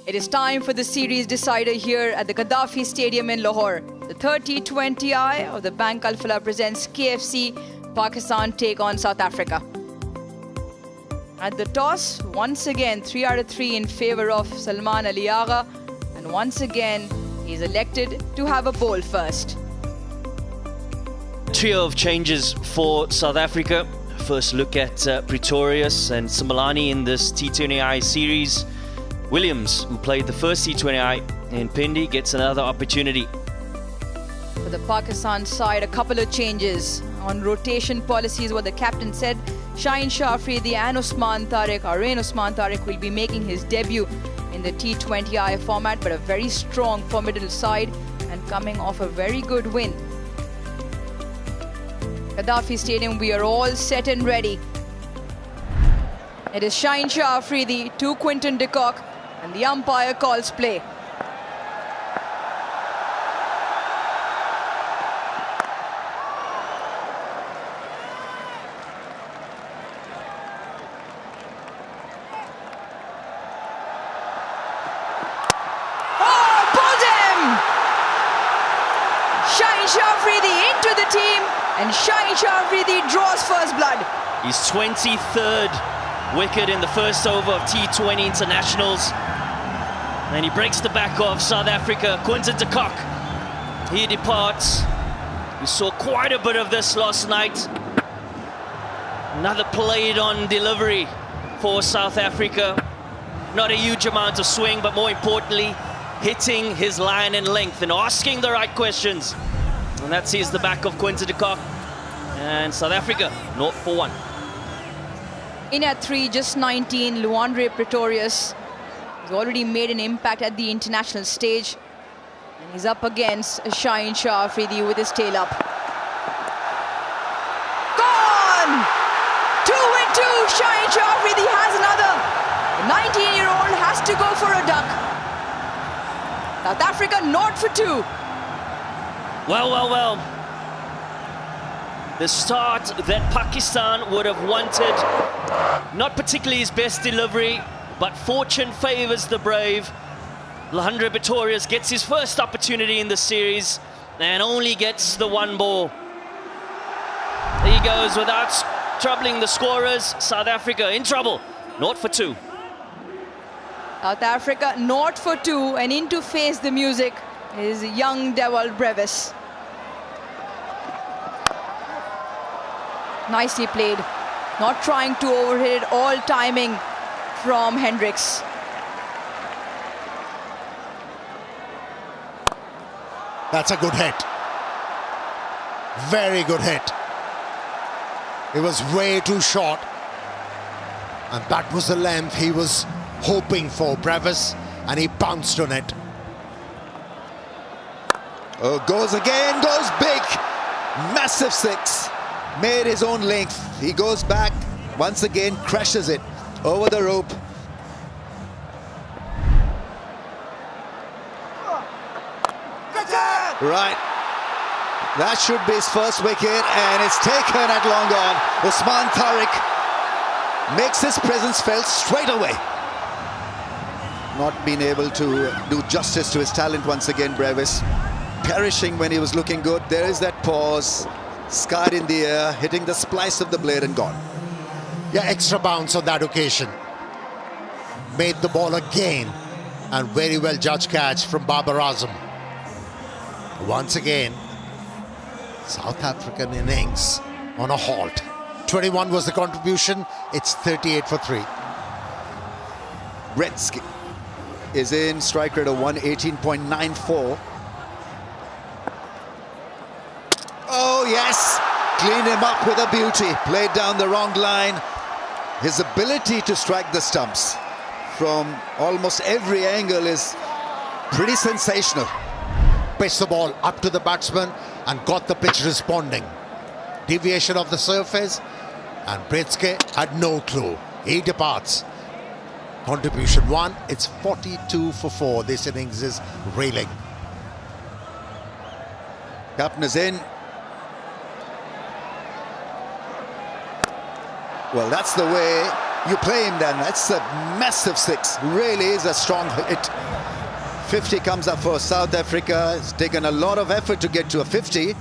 It is time for the series decider here at the Gaddafi Stadium in Lahore. The third T20I of the PAKvSA presents KFC Pakistan take on South Africa. At the toss, once again 3 out of 3 in favour of Salman Ali Agha, and once again he is elected to have a bowl first. Trio of changes for South Africa. First look at Pretorius and Simelane in this T20I series. Williams, who played the first T20I in Pindi, gets another opportunity. For the Pakistan side, a couple of changes on rotation policies. What the captain said, Shaheen Shah Afridi and Usman Tariq will be making his debut in the T20I format, but a very strong, formidable side and coming off a very good win. Gaddafi Stadium, we are all set and ready. It is Shaheen Shah Afridi to Quinton de Kock, and the umpire calls play. Shaheen Shah Afridi into the team, and Shaheen Shah Afridi draws first blood. His 23rd wicket in the first over of T20 internationals. And he breaks the back of South Africa. Quinton de Kock, he departs. We saw quite a bit of this last night. Another played on delivery for South Africa. Not a huge amount of swing, but more importantly, hitting his line and length and asking the right questions. And that sees the back of Quinton de Kock. And South Africa, 0 for 1. In at 3, just 19, Luandre Pretorius has already made an impact at the international stage. And he's up against Shaheen Shah Afridi with his tail up. Gone! 2 and 2, Shaheen Shah Afridi has another. The 19-year-old has to go for a duck. South Africa 0 for 2. Well. The start that Pakistan would have wanted. Not particularly his best delivery, but fortune favours the brave. Luandre Pretorius gets his first opportunity in the series and only gets the 1 ball. There he goes without troubling the scorers. South Africa in trouble, 0 for 2. South Africa 0 for 2, and in to face the music is young Dewald Brevis. Nicely played, not trying to overhit it, all timing from Hendricks. That's a good hit. Very good hit. It was way too short, and that was the length he was hoping for, Brevis, and he bounced on it. Oh, goes again, goes big. Massive 6. Made his own length. He goes back once again, crashes it over the rope. Right. That should be his first wicket, and it's taken at long on. Usman Tariq makes his presence felt straight away. Not being able to do justice to his talent once again, Brevis. Perishing when he was looking good. There is that pause. Skied in the air, hitting the splice of the blade and gone. Yeah, extra bounce on that occasion. Made the ball again, and very well judged catch from Babar Azam. Once again, South African innings on a halt. 21 was the contribution. It's 38 for 3. Brett is in, strike rate of 118.94. Oh yes, cleaned him up with a beauty. Played down the wrong line. His ability to strike the stumps from almost every angle is pretty sensational. Pitched the ball up to the batsman and got the pitch responding. Deviation of the surface, and Bretsky had no clue. He departs. Contribution 1, it's 42 for 4. This innings is reeling. Captain is in. Well, that's the way you play him then. That's a massive 6. Really is a strong hit. 50 comes up for South Africa. It's taken a lot of effort to get to a 50,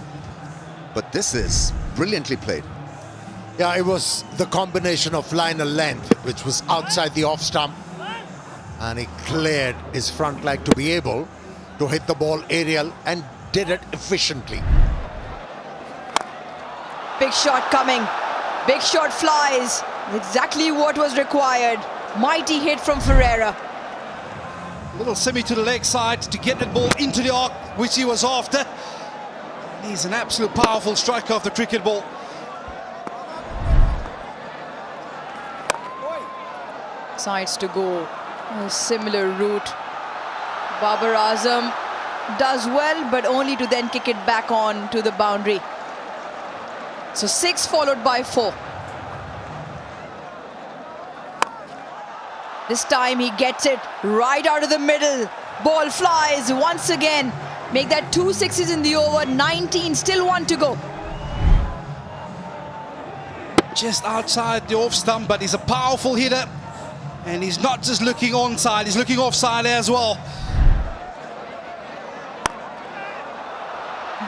but this is brilliantly played. Yeah, it was the combination of line and length, which was outside the off stump, and he cleared his front leg to be able to hit the ball aerial and did it efficiently. Big shot coming. Big shot flies. Exactly what was required. Mighty hit from Ferreira. Little semi to the leg side to get that ball into the arc, which he was after. He's an absolute powerful striker of the cricket ball. Decides to go a similar route. Babar Azam does well, but only to then kick it back on to the boundary. So 6 followed by 4. This time he gets it right out of the middle. Ball flies once again. Make that 2 6s in the over. 19, still 1 to go. Just outside the off stump, but he's a powerful hitter. And he's not just looking onside, he's looking offside as well.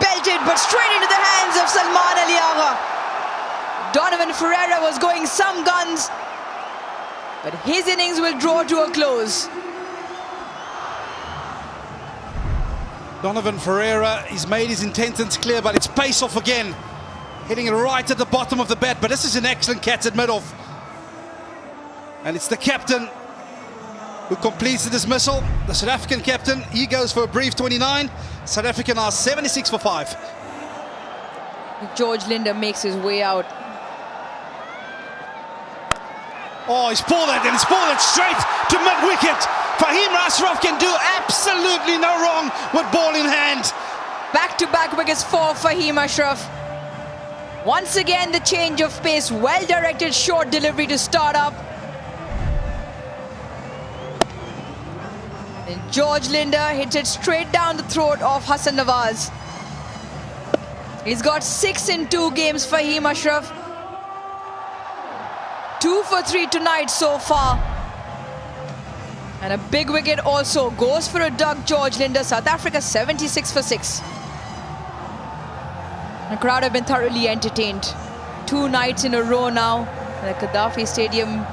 Belted, but straight into the hands of Salman Ali Agha. Donovan Ferreira was going some guns, but his innings will draw to a close. Donovan Ferreira, he's made his intentions clear, but it's pace off again. Hitting it right at the bottom of the bat, but this is an excellent catch at mid-off. And it's the captain who completes the dismissal. The South African captain, he goes for a brief 29. South African are 76 for 5. George Linder makes his way out. Oh, he's pulled it, and he's pulled it straight to mid-wicket. Fahim Ashraf can do absolutely no wrong with ball in hand. Back-to-back wickets for Fahim Ashraf. Once again, the change of pace, well-directed short delivery to start up. And George Linder hits it straight down the throat of Hassan Nawaz. He's got 6 in 2 games, Fahim Ashraf. 2 for 3 tonight so far. And a big wicket also goes for a duck, George Linder. South Africa 76 for 6. The crowd have been thoroughly entertained. 2 nights in a row now. The Gaddafi Stadium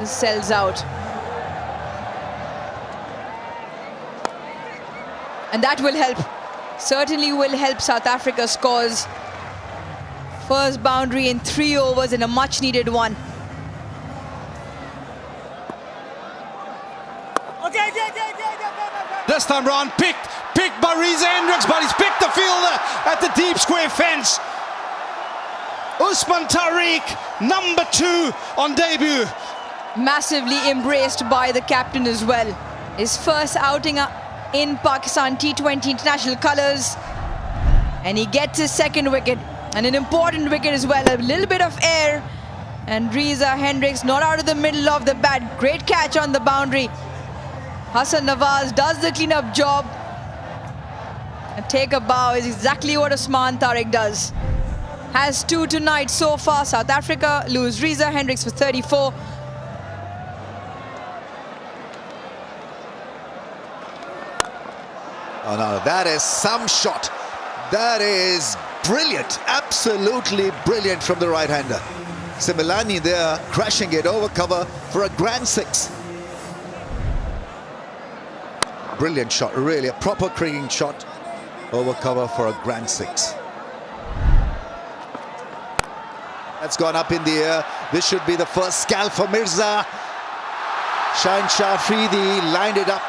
sells out. And that will help. Certainly will help South Africa's cause. First boundary in 3 overs and a much needed one. This time round, picked by Reza Hendricks, but he's picked the fielder at the deep square fence. Usman Tariq, number 2 on debut. Massively embraced by the captain as well. His first outing in Pakistan T20 international colours. And he gets his 2nd wicket. And an important wicket as well. A little bit of air. And Reza Hendricks not out of the middle of the bat. Great catch on the boundary. Hassan Nawaz does the clean-up job. And take a bow is exactly what Usman Tariq does. Has 2 tonight so far. South Africa lose Reza Hendricks for 34. Oh no, that is some shot. That is brilliant, absolutely brilliant from the right-hander. Similani there crashing it over cover for a grand 6. Brilliant shot, really a proper cricketing shot over cover for a grand 6. That's gone up in the air. This should be the first scalp for Mirza. Shaheen Shah Afridi lined it up.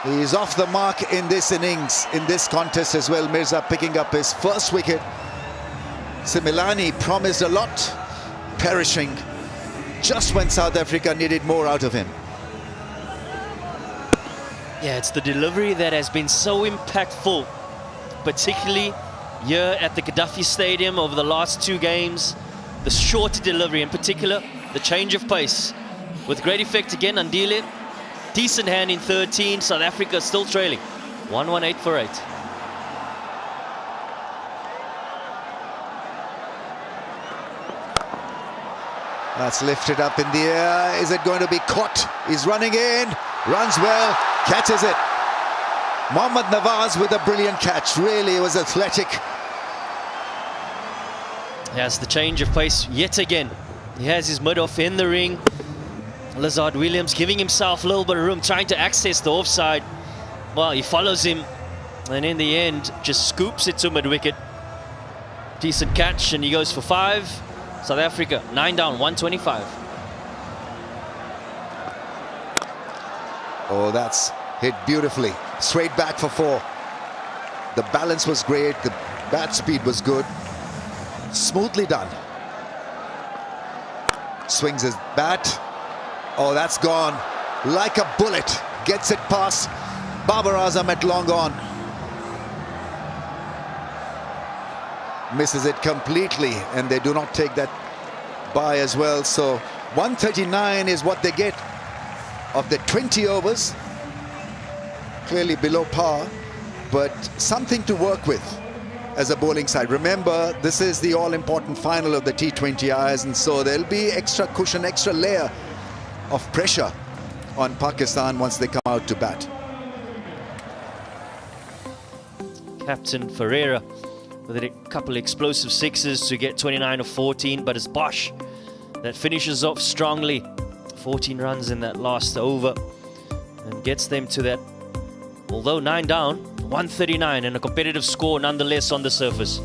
He's off the mark in this innings, in this contest as well. Mirza picking up his first wicket. Similani promised a lot, perishing just when South Africa needed more out of him. Yeah, it's the delivery that has been so impactful, particularly here at the Gaddafi Stadium over the last 2 games. The short delivery in particular, the change of pace. With great effect again, Andile. Decent hand in 13, South Africa still trailing. 118 for 8. That's lifted up in the air. Is it going to be caught? He's running in, runs well, catches it. Mohammad Nawaz with a brilliant catch. Really, it was athletic. He has the change of pace yet again. He has his mid-off in the ring. Lazard Williams giving himself a little bit of room, trying to access the offside. Well, he follows him, and in the end, just scoops it to mid-wicket. Decent catch, and he goes for 5. South Africa, 9 down, 125. Oh, that's hit beautifully. Straight back for 4. The balance was great. The bat speed was good. Smoothly done. Swings his bat. Oh, that's gone like a bullet. Gets it past Babar Azam at long on. Misses it completely, and they do not take that by as well. So 139 is what they get of the 20 overs. Clearly below par, but something to work with as a bowling side. Remember, this is the all-important final of the T20Is, and so there'll be extra cushion, extra layer of pressure on Pakistan once they come out to bat. Captain Ferreira with a couple of explosive 6s to get 29 of 14, but it's Bosch that finishes off strongly. 14 runs in that last over and gets them to that, although 9 down, 139, and a competitive score nonetheless on the surface.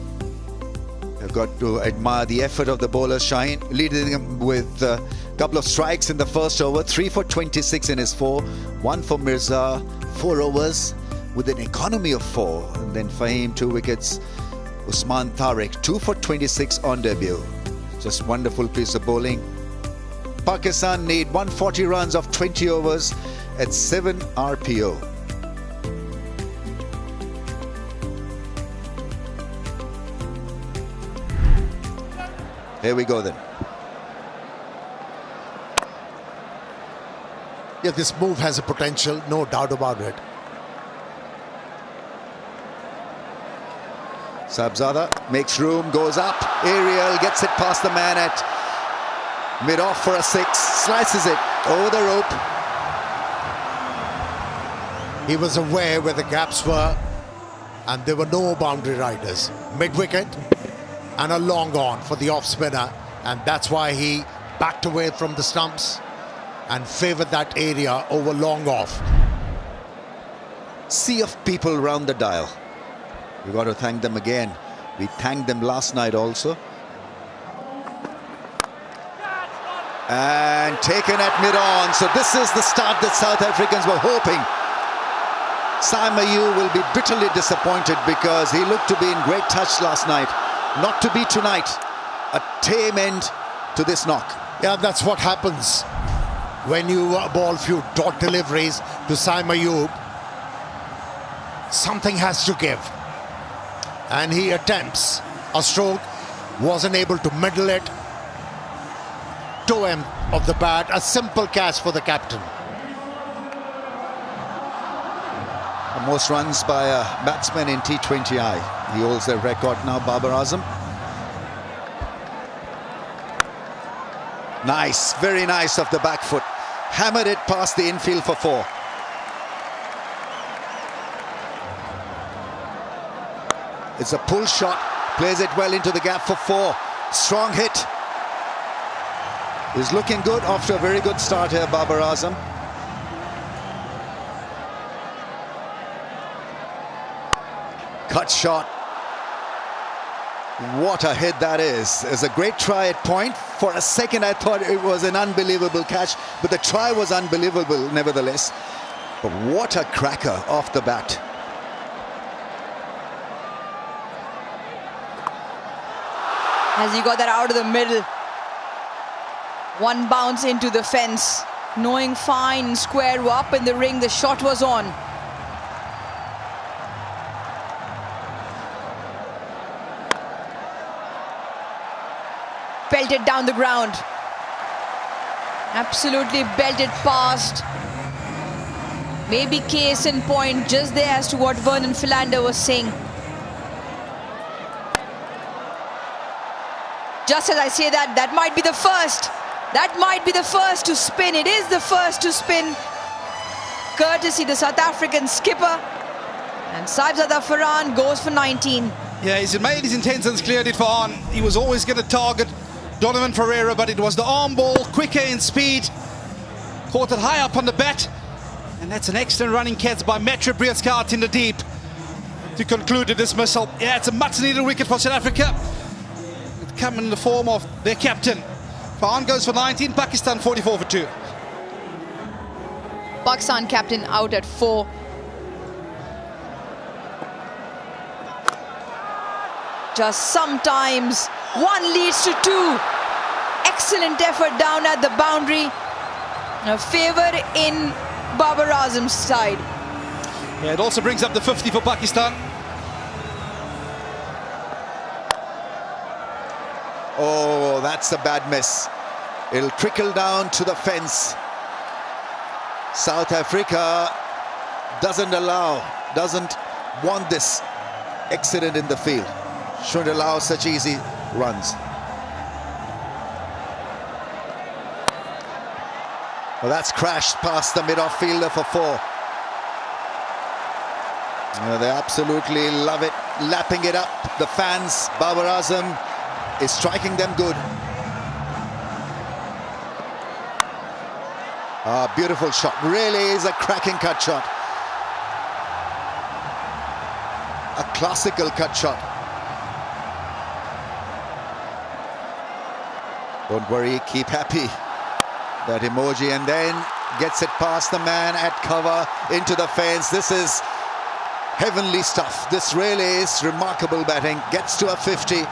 I've got to admire the effort of the bowler Shaheen, leading him with a couple of strikes in the first over, 3 for 26 in his 4, 1 for Mirza, 4 overs with an economy of 4, and then Fahim 2 wickets, Usman Tariq 2 for 26 on debut. Just wonderful piece of bowling. Pakistan need 140 runs of 20 overs at 7 RPO. Here we go then. Yeah, this move has a potential, no doubt about it. Sabzada makes room, goes up, aerial, gets it past the man at mid-off for a 6, slices it over the rope. He was aware where the gaps were, and there were no boundary riders. Mid-wicket and a long on for the off-spinner, and that's why he backed away from the stumps and favoured that area over long off. Sea of people round the dial. We've got to thank them again. We thanked them last night also. And taken at mid-on. So this is the start that South Africans were hoping. Saima Yu will be bitterly disappointed because he looked to be in great touch last night. Not to be tonight. A tame end to this knock. Yeah, that's what happens when you ball few dot deliveries to Saima Yu. Something has to give. And he attempts a stroke, wasn't able to middle it. Toe end of the bat, a simple catch for the captain. The most runs by a batsman in T20I. He holds the record now, Babar Azam. Nice, very nice off the back foot. Hammered it past the infield for 4. It's a pull shot, plays it well into the gap for 4. Strong hit. He's looking good after a very good start here, Babar Azam. Cut shot. What a hit that is. It's a great try at point. For a second I thought it was an unbelievable catch, but the try was unbelievable nevertheless. But what a cracker off the bat. As he got that out of the middle. One bounce into the fence. Knowing fine, square up in the ring, the shot was on. Belted down the ground. Absolutely belted past. Maybe case in point just there as to what Vernon Philander was saying. Just as I say that, that might be the first. That might be the first to spin. It is the first to spin, courtesy the South African skipper. And Saibzada Farhan goes for 19. Yeah, he's made his intentions, cleared it for on. He was always going to target Donovan Ferreira, but it was the arm ball, quicker in speed. Caught it high up on the bat. And that's an excellent running catch by Metro Briatska out in the deep to conclude the dismissal. Yeah, it's a much-needed wicket for South Africa. It come in the form of their captain. Farhan goes for 19, Pakistan 44 for 2. Pakistan captain out at 4. Just sometimes one leads to 2. Excellent effort down at the boundary. A favour in Babar Azam's side. Yeah, it also brings up the 50 for Pakistan. Oh, that's a bad miss. It'll trickle down to the fence. South Africa doesn't want this accident in the field. Shouldn't allow such easy runs. Well, that's crashed past the mid-off fielder for 4. They absolutely love it, lapping it up. The fans, Babar Azam is striking them good. Beautiful shot, really is a cracking cut shot. A classical cut shot. Don't worry, keep happy. That emoji, and then gets it past the man at cover into the fence. This is heavenly stuff. This really is remarkable batting. Gets to a 50.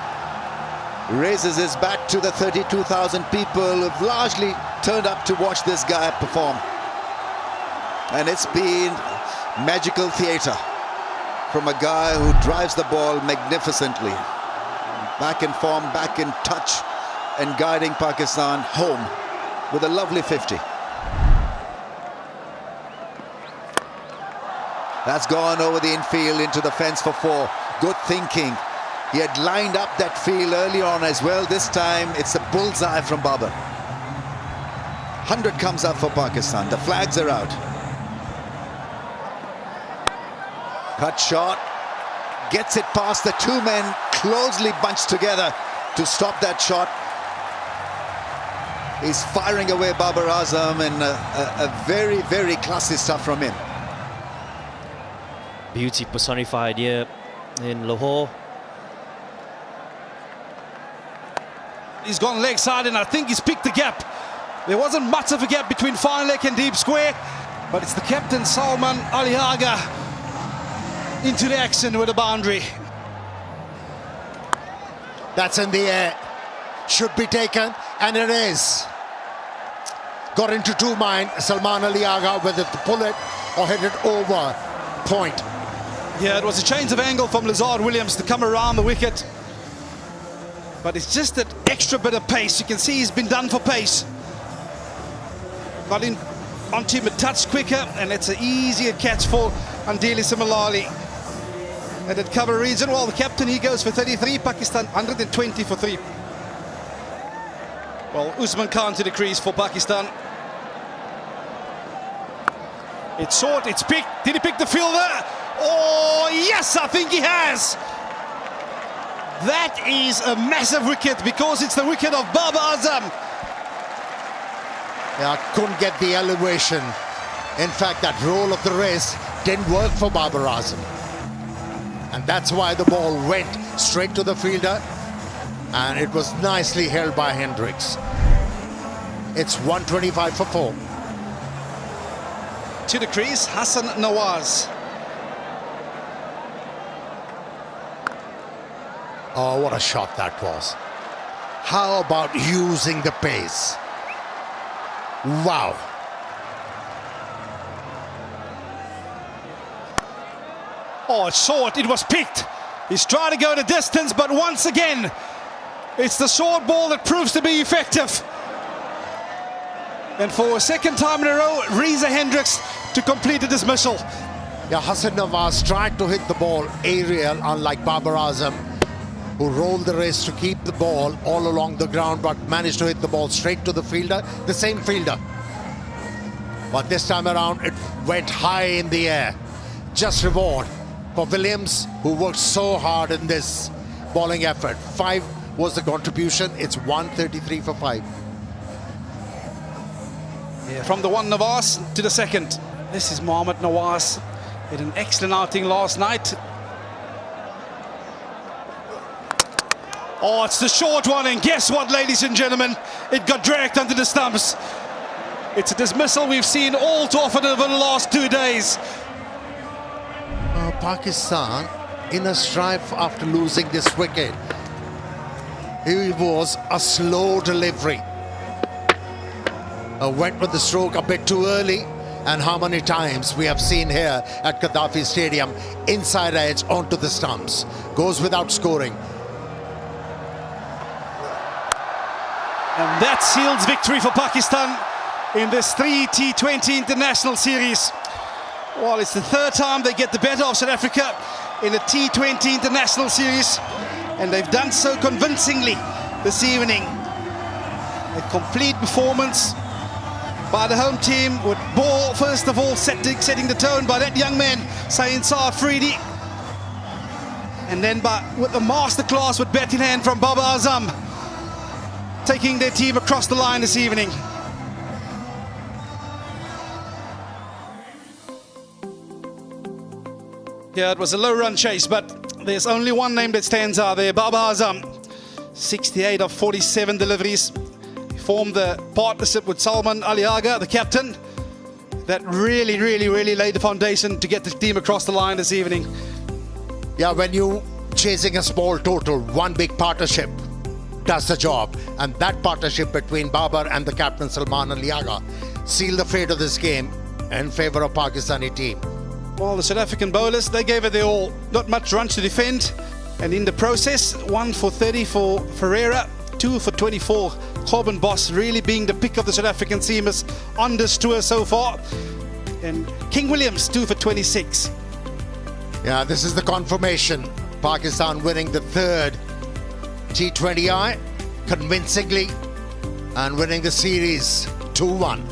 Raises his bat to the 32,000 people who've largely turned up to watch this guy perform. And it's been magical theatre from a guy who drives the ball magnificently. Back in form, back in touch, and guiding Pakistan home with a lovely 50. That's gone over the infield into the fence for 4. Good thinking. He had lined up that field early on as well. This time it's a bullseye from Babar. 100 comes up for Pakistan. The flags are out. Cut shot. Gets it past the 2 men closely bunched together to stop that shot. He's firing away Babar Azam, and a very, very classy stuff from him. Beauty personified here in Lahore. He's gone leg side, and I think he's picked the gap. There wasn't much of a gap between fine leg and deep square, but it's the captain, Salman Aliaga, into the action with a boundary. That's in the air. Should be taken, and it is. Got into 2 mind, Salman Aliaga, whether to pull it or hit it over. Point. Yeah, it was a change of angle from Lazard Williams to come around the wicket. But it's just that extra bit of pace. You can see he's been done for pace. Got in onto him a touch quicker, and it's an easier catch for Andili Simalali. And at cover region, well, the captain, he goes for 33, Pakistan 120 for 3. Well, Usman Khan to the crease for Pakistan. It's short, it's picked. Did he pick the fielder? Oh, yes, I think he has. That is a massive wicket, because it's the wicket of Babar Azam. Yeah, couldn't get the elevation. In fact, that roll of the wrist didn't work for Babar Azam. And that's why the ball went straight to the fielder. And it was nicely held by Hendricks. It's 125 for 4. To the crease, Hassan Nawaz. Oh, what a shot that was. How about using the pace? Wow. Oh, it's short, it was picked. He's trying to go the distance, but once again, it's the short ball that proves to be effective. And for a 2nd time in a row, Reza Hendricks to complete the dismissal. Yeah, Hassan Nawaz tried to hit the ball aerial, unlike Babar Azam. who rolled the wrist to keep the ball all along the ground, but managed to hit the ball straight to the fielder, the same fielder. But this time around, it went high in the air. Just reward for Williams, who worked so hard in this bowling effort. 5 was the contribution. It's 133 for 5. Yeah, from the one Nawaz to the second. This is Mohammad Nawaz. He had an excellent outing last night. Oh, it's the short one, and guess what, ladies and gentlemen? It got dragged under the stumps. It's a dismissal we've seen all too often over the last 2 days. Pakistan in a strife after losing this wicket. It was a slow delivery. Went with the stroke a bit too early, and how many times we have seen here at Gaddafi Stadium, inside edge onto the stumps. Goes without scoring. And that seals victory for Pakistan in this 3 T20 international series. Well, it's the 3rd time they get the better of South Africa in a T20 international series, and they've done so convincingly this evening. A complete performance by the home team, with ball first of all setting the tone by that young man, Sayyid Afridi, and then with the masterclass with bat in hand from Babar Azam, taking their team across the line this evening. Yeah, it was a low-run chase, but there's only one name that stands out there, Babar Azam. 68 of 47 deliveries. He formed the partnership with Salman Ali Agha, the captain. That really laid the foundation to get the team across the line this evening. Yeah, when you chasing a small total, one big partnership does the job. And that partnership between Babar and the captain Salman Ali Agha sealed the fate of this game in favor of Pakistani team. Well, the South African bowlers, they gave it their all. Not much runs to defend. And in the process, 1 for 30 for Ferreira, 2 for 24. Corbin Boss really being the pick of the South African seamers on this tour so far. And King Williams, 2 for 26. Yeah, this is the confirmation. Pakistan winning the 3rd T20I convincingly and winning the series 2-1.